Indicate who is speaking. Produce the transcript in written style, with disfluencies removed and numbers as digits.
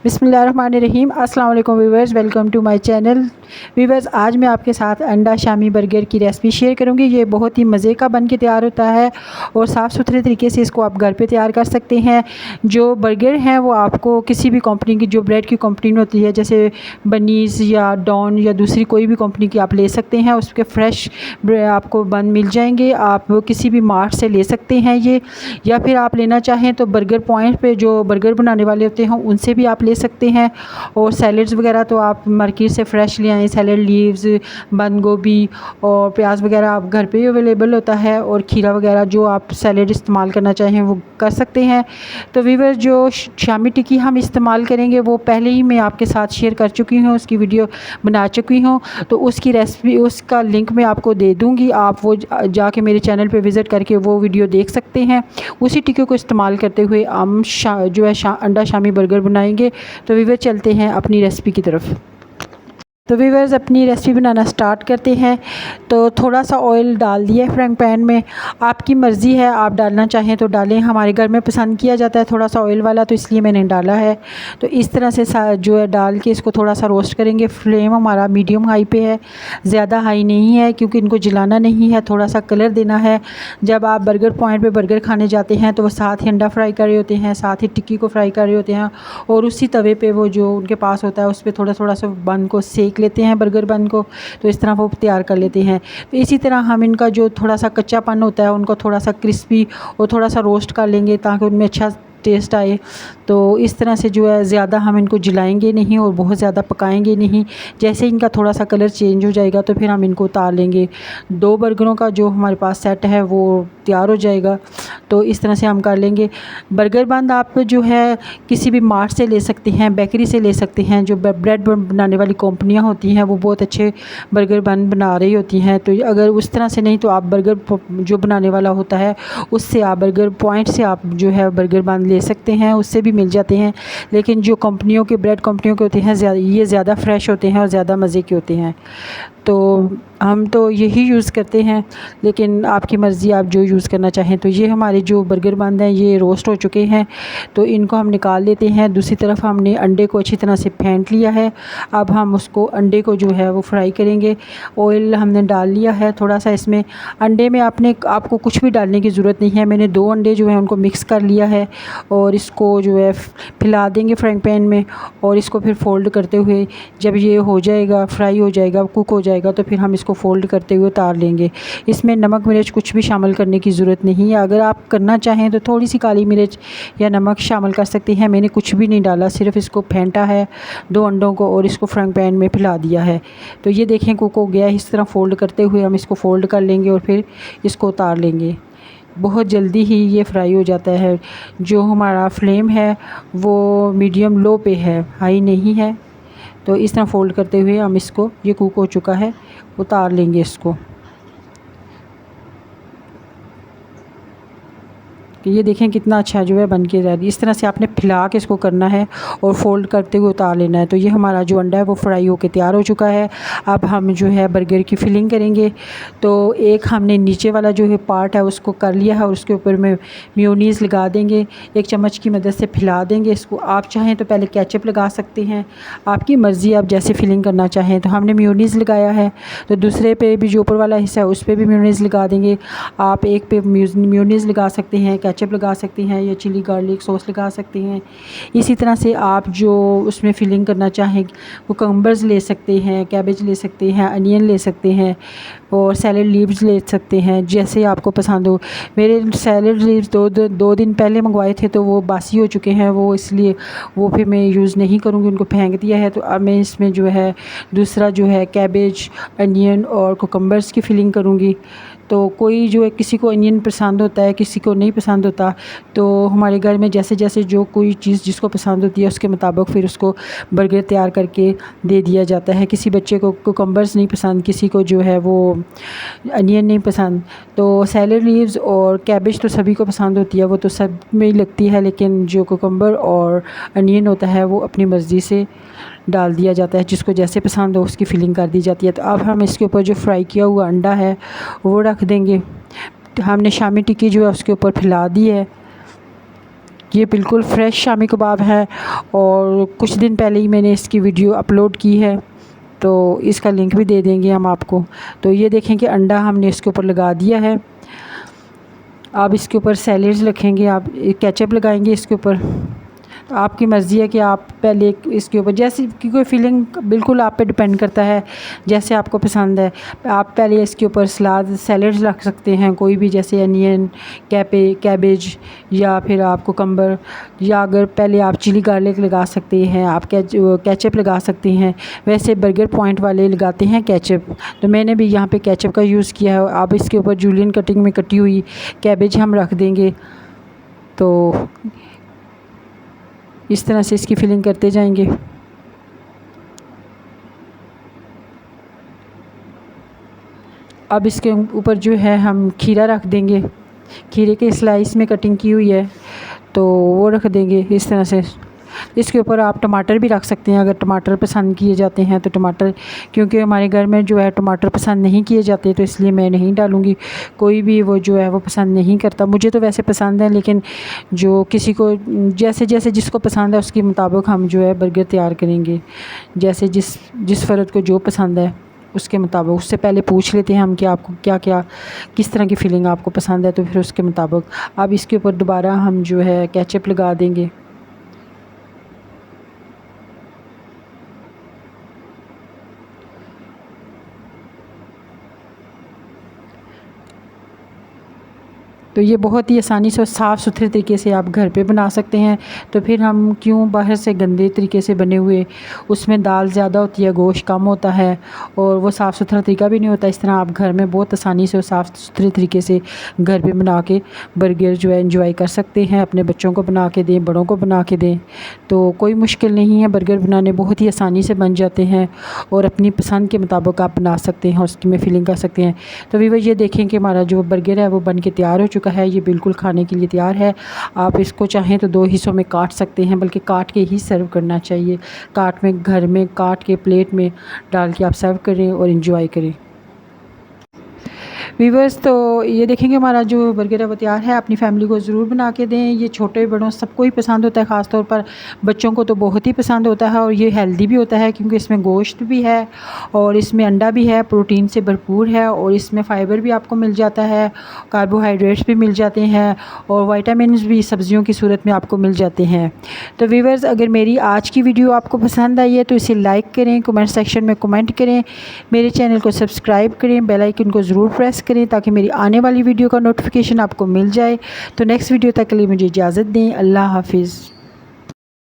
Speaker 1: बिस्मिल्लाहिर्रहमानिर्रहीम। अस्सलाम वालेकुम viewers, welcome to my channel. Viewers, आज मैं आपके साथ अंडा शामी बर्गर की रेसिपी शेयर करूंगी। ये बहुत ही मज़े का बन के तैयार होता है और साफ़ सुथरे तरीके से इसको आप घर पे तैयार कर सकते हैं। जो बर्गर हैं वो आपको किसी भी कंपनी की, जो ब्रेड की कंपनी होती है जैसे बनीज़ या डॉन या दूसरी कोई भी कंपनी की आप ले सकते हैं। उसके फ्रेश आपको बन मिल जाएंगे। आप किसी भी मार्ट से ले सकते हैं ये, या फिर आप लेना चाहें तो बर्गर पॉइंट पे जो बर्गर बनाने वाले होते हैं उनसे भी आप ले सकते हैं। और सैलड्स वगैरह तो आप मार्केट से फ़्रेश ले आएँ। सैलड लीव्स, बंद गोभी और प्याज वगैरह आप घर पे ही अवेलेबल होता है, और खीरा वगैरह जो आप सैलड इस्तेमाल करना चाहें वो कर सकते हैं। तो व्यूअर्स, जो शामी टिक्की हम इस्तेमाल करेंगे वो पहले ही मैं आपके साथ शेयर कर चुकी हूँ, उसकी वीडियो बना चुकी हूँ। तो उसकी रेसिपी, उसका लिंक मैं आपको दे दूँगी, आप वो जाके मेरे चैनल पे विज़िट करके वो वीडियो देख सकते हैं। उसी टिक्की को इस्तेमाल करते हुए हम अंडा शामी बर्गर बनाएंगे। तो व्यूअर्स, चलते हैं अपनी रेसिपी की तरफ। तो व्यूअर्स, अपनी रेसिपी बनाना स्टार्ट करते हैं। तो थोड़ा सा ऑयल डाल दिया है फ्राइंग पैन में। आपकी मर्ज़ी है, आप डालना चाहें तो डालें। हमारे घर में पसंद किया जाता है थोड़ा सा ऑयल वाला, तो इसलिए मैंने डाला है। तो इस तरह से जो है डाल के इसको थोड़ा सा रोस्ट करेंगे। फ्लेम हमारा मीडियम हाई पे है, ज़्यादा हाई नहीं है, क्योंकि इनको जलाना नहीं है, थोड़ा सा कलर देना है। जब आप बर्गर पॉइंट पर बर्गर खाने जाते हैं तो वो साथ ही अंडा फ्राई कर रहे होते हैं, साथ ही टिक्की को फ्राई कर रहे होते हैं, और उसी तवे पर वो जो उनके पास होता है उस पर थोड़ा थोड़ा सा बन को सेक लेते हैं, बर्गर बन को। तो इस तरह वो तैयार कर लेते हैं। तो इसी तरह हम इनका जो थोड़ा सा कच्चापन होता है उनको थोड़ा सा क्रिस्पी और थोड़ा सा रोस्ट कर लेंगे, ताकि उनमें अच्छा टेस्ट आए। तो इस तरह से जो है ज़्यादा हम इनको जलाएंगे नहीं और बहुत ज़्यादा पकाएंगे नहीं। जैसे इनका थोड़ा सा कलर चेंज हो जाएगा तो फिर हम इनको उतार लेंगे। 2 बर्गरों का जो हमारे पास सेट है वो तैयार हो जाएगा। तो इस तरह से हम कर लेंगे। बर्गर बन आप जो है किसी भी मार्ट से ले सकते हैं, बेकरी से ले सकते हैं। जो ब्रेड बनाने वाली कंपनियां होती हैं वो बहुत अच्छे बर्गर बन बना रही होती हैं। तो अगर उस तरह से नहीं तो आप बर्गर जो बनाने वाला होता है उससे, आप बर्गर पॉइंट से आप जो है बर्गर बन ले सकते हैं, उससे भी मिल जाते हैं। लेकिन जो कंपनियों के, ब्रेड कंपनियों के होते हैं, ये ज़्यादा फ्रेश होते हैं और ज़्यादा मज़े के होते हैं। तो हम तो यही यूज़ करते हैं, लेकिन आपकी मर्ज़ी, आप जो यूज़ करना चाहें। तो ये हमारे जो बर्गर बंद हैं ये रोस्ट हो चुके हैं, तो इनको हम निकाल लेते हैं। दूसरी तरफ हमने अंडे को अच्छी तरह से फेंट लिया है। अब हम उसको, अंडे को जो है वो फ्राई करेंगे। ऑयल हमने डाल लिया है थोड़ा सा इसमें। अंडे में आपको कुछ भी डालने की ज़रूरत नहीं है। मैंने 2 अंडे जो हैं उनको मिक्स कर लिया है, और इसको जो है फैला देंगे फ्राइंग पैन में, और इसको फिर फोल्ड करते हुए जब ये हो जाएगा, फ्राई हो जाएगा, कुक हो जाएगा, तो फिर हम इसको फोल्ड करते हुए उतार लेंगे। इसमें नमक मिर्च कुछ भी शामिल करने की ज़रूरत नहीं है। अगर आप करना चाहें तो थोड़ी सी काली मिर्च या नमक शामिल कर सकते हैं। मैंने कुछ भी नहीं डाला, सिर्फ इसको फेंटा है 2 अंडों को, और इसको फ्राइंग पैन में फैला दिया है। तो ये देखें कुक हो गया है। इस तरह फ़ोल्ड करते हुए हम इसको फ़ोल्ड कर लेंगे और फिर इसको उतार लेंगे। बहुत जल्दी ही ये फ्राई हो जाता है। जो हमारा फ्लेम है वो मीडियम लो पे है, हाई नहीं है। तो इस तरह फ़ोल्ड करते हुए हम इसको, ये कुक हो चुका है, उतार लेंगे इसको। कि ये देखें कितना अच्छा जो है बन के जा रही है। इस तरह से आपने फैला के इसको करना है और फ़ोल्ड करते हुए उतार लेना है। तो ये हमारा जो अंडा है वो फ्राई होकर तैयार हो चुका है। अब हम जो है बर्गर की फिलिंग करेंगे। तो एक हमने नीचे वाला जो है पार्ट है उसको कर लिया है, और उसके ऊपर में मेयोनीज़ लगा देंगे। एक चम्मच की मदद से फैला देंगे इसको। आप चाहें तो पहले केचप लगा सकते हैं, आपकी मर्ज़ी, आप जैसे फिलिंग करना चाहें। तो हमने मेयोनीज़ लगाया है, तो दूसरे पे भी जो ऊपर वाला हिस्सा है उस पर भी मेयोनीज़ लगा देंगे। आप एक पे मेयोनीज़ लगा सकते हैं, केचप लगा सकते हैं, या चिली गार्लिक सॉस लगा सकते हैं। इसी तरह से आप जो उसमें फिलिंग करना चाहें, कुकम्बर्स ले सकते हैं, कैबेज ले सकते हैं, अनियन ले सकते हैं, और सैलड लीव्स ले सकते हैं, जैसे आपको पसंद हो। मेरे सैलड लीव्स दो दिन पहले मंगवाए थे, तो वो बासी हो चुके हैं, वो इसलिए वो फिर मैं यूज़ नहीं करूँगी, उनको फेंक दिया है। तो अब मैं इसमें जो है दूसरा जो है कैबेज, अनियन और कुकम्बर्स की फिलिंग करूँगी। तो कोई जो है, किसी को अनियन पसंद होता है, किसी को नहीं पसंद होता। तो हमारे घर में जैसे जैसे जो कोई चीज़ जिसको पसंद होती है उसके मुताबिक फिर उसको बर्गर तैयार करके दे दिया जाता है। किसी बच्चे को कुकम्बर्स नहीं पसंद, किसी को जो है वो अनियन नहीं पसंद। तो सैलड लीव्स और कैबेज तो सभी को पसंद होती है, वो तो सब में ही लगती है, लेकिन जो कुकम्बर और अनियन होता है वो अपनी मर्ज़ी से डाल दिया जाता है, जिसको जैसे पसंद हो उसकी फिलिंग कर दी जाती है। तो अब हम इसके ऊपर जो फ्राई किया हुआ अंडा है वो रख देंगे। हमने शामी टिक्की जो है उसके ऊपर फैला दी है, ये बिल्कुल फ्रेश शामी कबाब है और कुछ दिन पहले ही मैंने इसकी वीडियो अपलोड की है, तो इसका लिंक भी दे देंगे हम आपको। तो ये देखें कि अंडा हमने इसके ऊपर लगा दिया है। आप इसके ऊपर सैलेड्स रखेंगे, आप केचप लगाएंगे इसके ऊपर। तो आपकी मर्ज़ी है कि आप पहले इसके ऊपर जैसे कि कोई फीलिंग बिल्कुल आप पे डिपेंड करता है, जैसे आपको पसंद है। आप पहले इसके ऊपर सलाद सैलेड्स रख सकते हैं, कोई भी, जैसे अनियन, कैबेज या फिर आप कुकम्बर, या अगर पहले आप चिली गार्लिक लगा सकते हैं, आप केचप लगा सकते हैं। वैसे बर्गर पॉइंट वाले लगाते हैं केचप, तो मैंने भी यहाँ पे केचप का यूज़ किया है। आप इसके ऊपर जूलियन कटिंग में कटी हुई कैबेज हम रख देंगे। तो इस तरह से इसकी फिलिंग करते जाएंगे। अब इसके ऊपर जो है हम खीरा रख देंगे, खीरे के स्लाइस में कटिंग की हुई है, तो वो रख देंगे इस तरह से। इसके ऊपर आप टमाटर भी रख सकते हैं, अगर टमाटर पसंद किए जाते हैं तो टमाटर, क्योंकि हमारे घर में जो है टमाटर पसंद नहीं किए जाते, तो इसलिए मैं नहीं डालूँगी। कोई भी वो जो है वो पसंद नहीं करता, मुझे तो वैसे पसंद है, लेकिन जो किसी को जैसे जैसे जिसको पसंद है उसके मुताबिक हम जो है बर्गर तैयार करेंगे। जैसे जिस फ़र्द को जो पसंद है उसके मुताबिक, उससे पहले पूछ लेते हैं हम कि आपको क्या क्या किस तरह की फ़ीलिंग आपको पसंद है, तो फिर उसके मुताबिक अब इसके ऊपर दोबारा हम जो है केचप लगा देंगे। तो ये बहुत ही आसानी से और साफ़ सुथरे तरीके से आप घर पे बना सकते हैं। तो फिर हम क्यों बाहर से गंदे तरीके से बने हुए, उसमें दाल ज़्यादा होती है, गोश्त कम होता है और वो साफ़ सुथरा तरीका भी नहीं होता। इस तरह आप घर में बहुत आसानी से और साफ़ सुथरे तरीके से घर पे बना के बर्गर जो है एंजॉय कर सकते हैं। अपने बच्चों को बना के दें, बड़ों को बना के दें, तो कोई मुश्किल नहीं है। बर्गर बनाने बहुत ही आसानी से बन जाते हैं और अपनी पसंद के मुताबिक आप बना सकते हैं और उसकी में फिलिंग कर सकते हैं। तो वीवर ये देखें कि हमारा जो बर्गर है वो बन के तैयार हो चुका है, ये बिल्कुल खाने के लिए तैयार है। आप इसको चाहें तो 2 हिस्सों में काट सकते हैं, बल्कि काट के ही सर्व करना चाहिए। घर में काट के प्लेट में डाल के आप सर्व करें और एंजॉय करें। वीवर्स, तो ये देखेंगे हमारा जो बर्गर है वो तैयार है। अपनी फैमिली को ज़रूर बना के दें, ये छोटे बड़ों सबको ही पसंद होता है, ख़ास तौर पर बच्चों को तो बहुत ही पसंद होता है। और ये हेल्दी भी होता है क्योंकि इसमें गोश्त भी है और इसमें अंडा भी है, प्रोटीन से भरपूर है और इसमें फ़ाइबर भी आपको मिल जाता है, कार्बोहाइड्रेट्स भी मिल जाते हैं और विटामिन्स भी सब्ज़ियों की सूरत में आपको मिल जाते हैं। तो वीवर्स, अगर मेरी आज की वीडियो आपको पसंद आई है तो इसे लाइक करें, कमेंट सेक्शन में कमेंट करें, मेरे चैनल को सब्सक्राइब करें, बेल आइकन को ज़रूर प्रेस करें ताकि मेरी आने वाली वीडियो का नोटिफिकेशन आपको मिल जाए। तो नेक्स्ट वीडियो तक के लिए मुझे इजाज़त दें। अल्लाह हाफिज़।